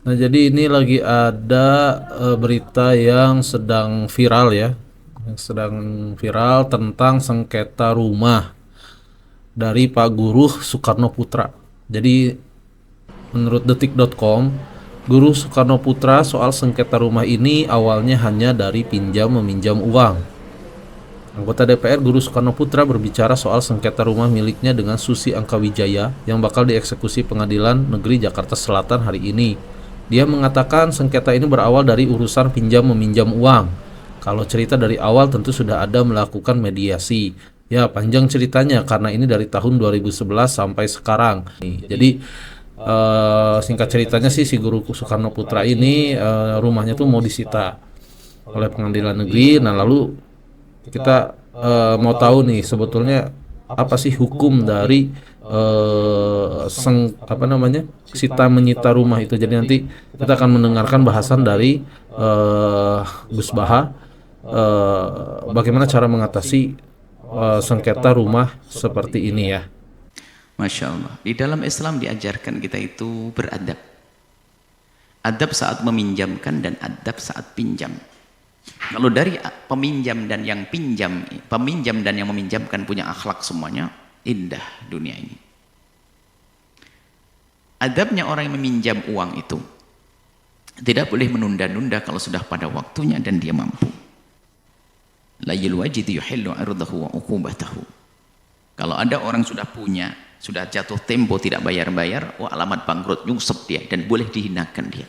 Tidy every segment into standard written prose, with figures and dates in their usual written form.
Nah, jadi ini lagi ada berita yang sedang viral ya, yang sedang viral tentang sengketa rumah dari Pak Guru Soekarno Putra. Jadi menurut detik.com, Guru Soekarno Putra soal sengketa rumah ini awalnya hanya dari pinjam meminjam uang. Anggota DPR Guru Soekarno Putra berbicara soal sengketa rumah miliknya dengan Susi Angkawijaya yang bakal dieksekusi Pengadilan Negeri Jakarta Selatan hari ini. Dia mengatakan sengketa ini berawal dari urusan pinjam meminjam uang. Kalau cerita dari awal tentu sudah ada melakukan mediasi. Ya, panjang ceritanya karena ini dari tahun 2011 sampai sekarang. Jadi singkat ceritanya sih si Guru Soekarno Putra ini rumahnya tuh mau disita oleh pengadilan negeri. Nah, lalu kita mau tahu nih sebetulnya apa sih hukum dari apa namanya sita menyita rumah itu. Jadi nanti kita akan mendengarkan bahasan dari Gus Baha, bagaimana cara mengatasi sengketa rumah seperti ini ya. Masya Allah. Di dalam Islam diajarkan kita itu beradab. Adab saat meminjamkan dan adab saat pinjam. Kalau dari peminjam dan yang pinjam, peminjam dan yang meminjamkan punya akhlak semuanya, indah dunia ini. Adabnya orang yang meminjam uang itu tidak boleh menunda-nunda kalau sudah pada waktunya dan dia mampu. La yulwajid yuhillu ardahu wa uqubatahu. Kalau ada orang sudah punya, sudah jatuh tempo tidak bayar-bayar, wah alamat bangkrut, nyungsep dia dan boleh dihinakan dia.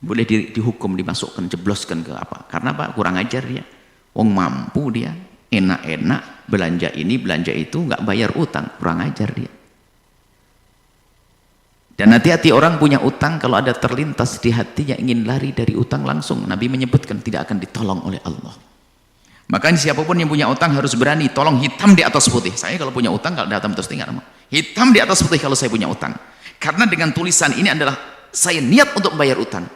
Boleh dihukum, dimasukkan, jebloskan ke apa? Karena apa? Kurang ajar dia. Wong mampu dia, enak-enak belanja ini, belanja itu, nggak bayar utang, kurang ajar dia. Dan hati-hati orang punya utang, kalau ada terlintas di hatinya ingin lari dari utang langsung, Nabi menyebutkan tidak akan ditolong oleh Allah. Makanya siapapun yang punya utang harus berani, tolong hitam di atas putih. Saya kalau punya utang, kalau datang terus tinggal hitam di atas putih kalau saya punya utang. Karena dengan tulisan ini adalah saya niat untuk membayar utang,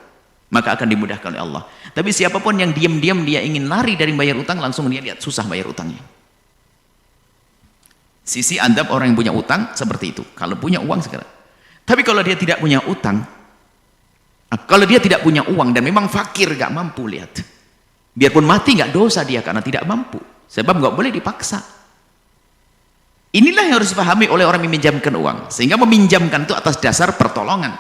maka akan dimudahkan oleh Allah. Tapi siapapun yang diam-diam dia ingin lari dari bayar utang, langsung dia lihat susah bayar utangnya. Sisi adab orang yang punya utang seperti itu. Kalau punya uang sekarang. Tapi kalau dia tidak punya utang, kalau dia tidak punya uang dan memang fakir, gak mampu, lihat. Biarpun mati gak dosa dia karena tidak mampu. Sebab gak boleh dipaksa. Inilah yang harus dipahami oleh orang yang meminjamkan uang. Sehingga meminjamkan itu atas dasar pertolongan.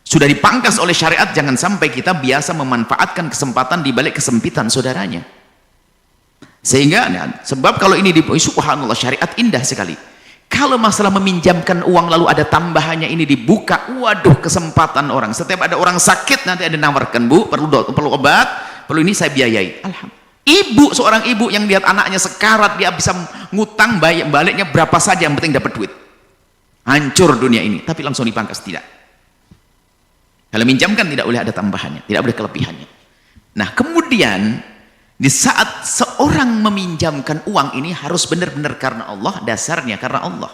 Sudah dipangkas oleh syariat, jangan sampai kita biasa memanfaatkan kesempatan di balik kesempitan saudaranya. Sehingga, sebab kalau ini subhanallah syariat indah sekali. Kalau masalah meminjamkan uang lalu ada tambahannya ini dibuka, waduh kesempatan orang. Setiap ada orang sakit nanti ada nawarkan, Bu, perlu obat, perlu ini saya biayai. Alhamdulillah. Ibu, seorang ibu yang lihat anaknya sekarat, dia bisa ngutang baliknya berapa saja, yang penting dapat duit. Hancur dunia ini, tapi langsung dipangkas, tidak. Kalau minjamkan tidak boleh ada tambahannya, tidak boleh kelebihannya. Nah kemudian di saat seorang meminjamkan uang ini harus benar-benar karena Allah, dasarnya karena Allah.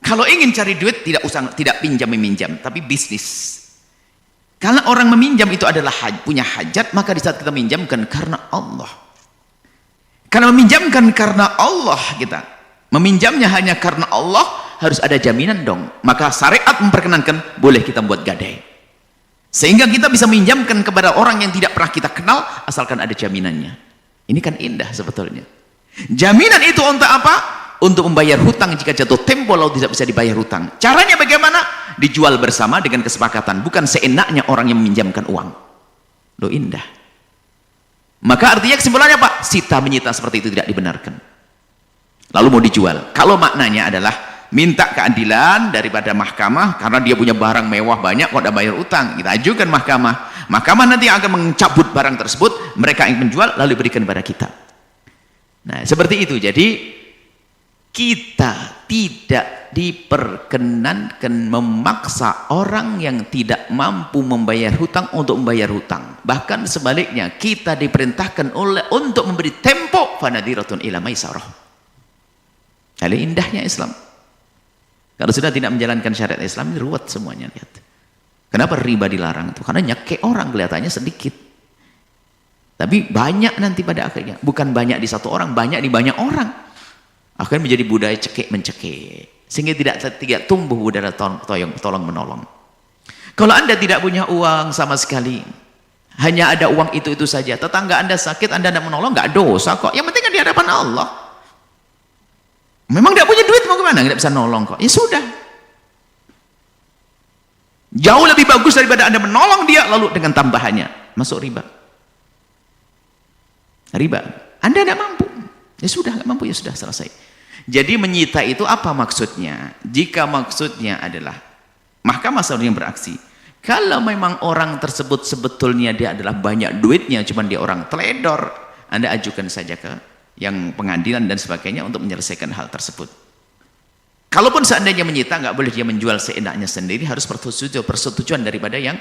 Kalau ingin cari duit tidak pinjam meminjam, tapi bisnis. Karena orang meminjam itu adalah punya hajat, maka di saat kita meminjamkan karena Allah. Karena meminjamkan karena Allah kita, meminjamnya hanya karena Allah, harus ada jaminan dong. Maka syariat memperkenankan boleh kita buat gadai. Sehingga kita bisa meminjamkan kepada orang yang tidak pernah kita kenal, asalkan ada jaminannya. Ini kan indah sebetulnya. Jaminan itu untuk apa? Untuk membayar hutang jika jatuh tempo lalu tidak bisa dibayar hutang. Caranya bagaimana? Dijual bersama dengan kesepakatan, bukan seenaknya orang yang meminjamkan uang. Loh indah. Maka artinya kesimpulannya Pak, sita menyita seperti itu tidak dibenarkan. Lalu mau dijual. Kalau maknanya adalah minta keadilan daripada mahkamah karena dia punya barang mewah banyak kok udah bayar utang, kita ajukan mahkamah nanti akan mencabut barang tersebut, mereka yang menjual lalu berikan kepada kita. Nah seperti itu. Jadi kita tidak diperkenankan memaksa orang yang tidak mampu membayar hutang untuk membayar hutang. Bahkan sebaliknya kita diperintahkan untuk memberi tempo, fanadiratun ila maisarah. Kali indahnya Islam. Kalau sudah tidak menjalankan syariat Islam, ini ruwet semuanya. Lihat. Kenapa riba dilarang itu? Karena nyekek orang kelihatannya sedikit. Tapi banyak nanti pada akhirnya. Bukan banyak di satu orang, banyak di banyak orang. Akhirnya menjadi budaya cekek mencekek. Sehingga tidak tumbuh budaya tolong menolong. Kalau Anda tidak punya uang sama sekali, hanya ada uang itu saja, tetangga Anda sakit, Anda tidak menolong, nggak dosa kok. Yang penting kan di hadapan Allah. Memang tidak punya duit, mau kemana? Nggak bisa nolong kok. Ya sudah. Jauh lebih bagus daripada Anda menolong dia, lalu dengan tambahannya, masuk riba. Riba. Anda tidak mampu. Ya sudah, nggak mampu, ya sudah, selesai. Jadi menyita itu apa maksudnya? Jika maksudnya adalah mahkamah yang beraksi, kalau memang orang tersebut sebetulnya dia adalah banyak duitnya, cuman dia orang teledor, Anda ajukan saja ke yang pengadilan dan sebagainya untuk menyelesaikan hal tersebut. Kalaupun seandainya menyita, nggak boleh dia menjual seenaknya sendiri, harus persetujuan daripada yang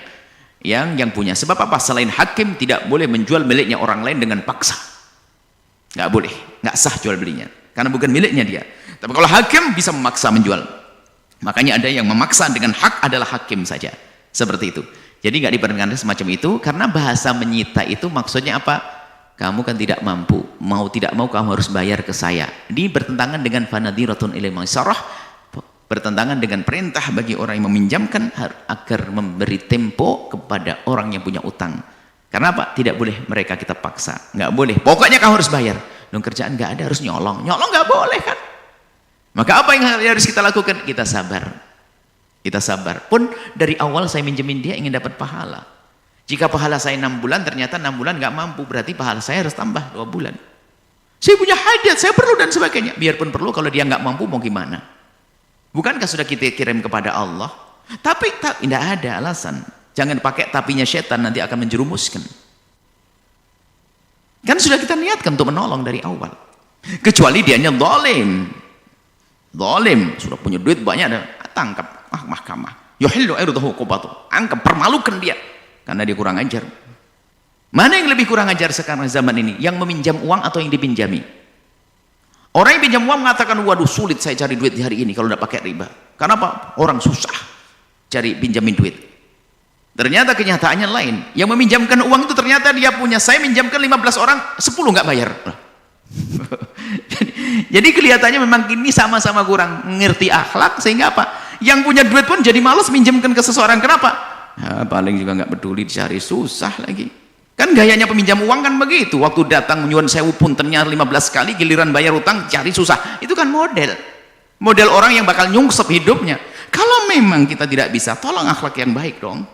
punya. Sebab apa? Selain hakim tidak boleh menjual miliknya orang lain dengan paksa. Nggak boleh, nggak sah jual belinya, karena bukan miliknya dia. Tapi kalau hakim bisa memaksa menjual. Makanya ada yang memaksa dengan hak adalah hakim saja. Seperti itu. Jadi nggak diperkenankan semacam itu, karena bahasa menyita itu maksudnya apa? Kamu kan tidak mampu, mau tidak mau kamu harus bayar ke saya. Ini bertentangan dengan fanadiratun ilai maisarah, bertentangan dengan perintah bagi orang yang meminjamkan agar memberi tempo kepada orang yang punya utang. Karena apa? Tidak boleh mereka kita paksa, nggak boleh. Pokoknya kamu harus bayar. Dong kerjaan nggak ada, harus nyolong nggak boleh kan? Maka apa yang harus kita lakukan? Kita sabar. Kita sabar. Pun dari awal saya minjemin dia ingin dapat pahala. Jika pahala saya 6 bulan, ternyata 6 bulan nggak mampu, berarti pahala saya harus tambah 2 bulan. Saya punya hajat, saya perlu dan sebagainya. Biarpun perlu, kalau dia nggak mampu mau gimana? Bukankah sudah kita kirim kepada Allah? Tapi tidak ada alasan. Jangan pakai tapinya setan, nanti akan menjerumuskan. Kan sudah kita niatkan untuk menolong dari awal. Kecuali dianya zalim. Zalim, sudah punya duit banyak, tangkap mahkamah. Yuhillu irdahu qubatu. Angkat, permalukan dia karena dia kurang ajar. Mana yang lebih kurang ajar sekarang zaman ini? Yang meminjam uang atau yang dipinjami? Orang yang pinjam uang mengatakan, waduh sulit saya cari duit di hari ini kalau tidak pakai riba. Karena apa? Orang susah cari pinjamin duit. Ternyata kenyataannya lain. Yang meminjamkan uang itu ternyata dia punya, saya minjamkan 15 orang, 10 nggak bayar. Jadi kelihatannya memang ini sama-sama kurang ngerti akhlak, sehingga apa? Yang punya duit pun jadi malas minjamkan ke seseorang. Kenapa? Paling juga nggak peduli, dicari susah lagi. Kan gayanya peminjam uang kan begitu. Waktu datang nyuwun sewu puntennya 15 kali, giliran bayar utang cari susah. Itu kan model orang yang bakal nyungsep hidupnya. Kalau memang kita tidak bisa, tolong akhlak yang baik dong.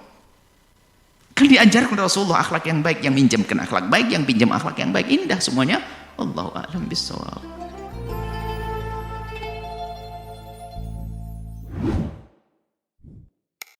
Kan diajarkan Rasulullah akhlak yang baik, yang minjamkan akhlak baik, yang pinjam akhlak yang baik, indah semuanya. Allahu a'lam bishawab.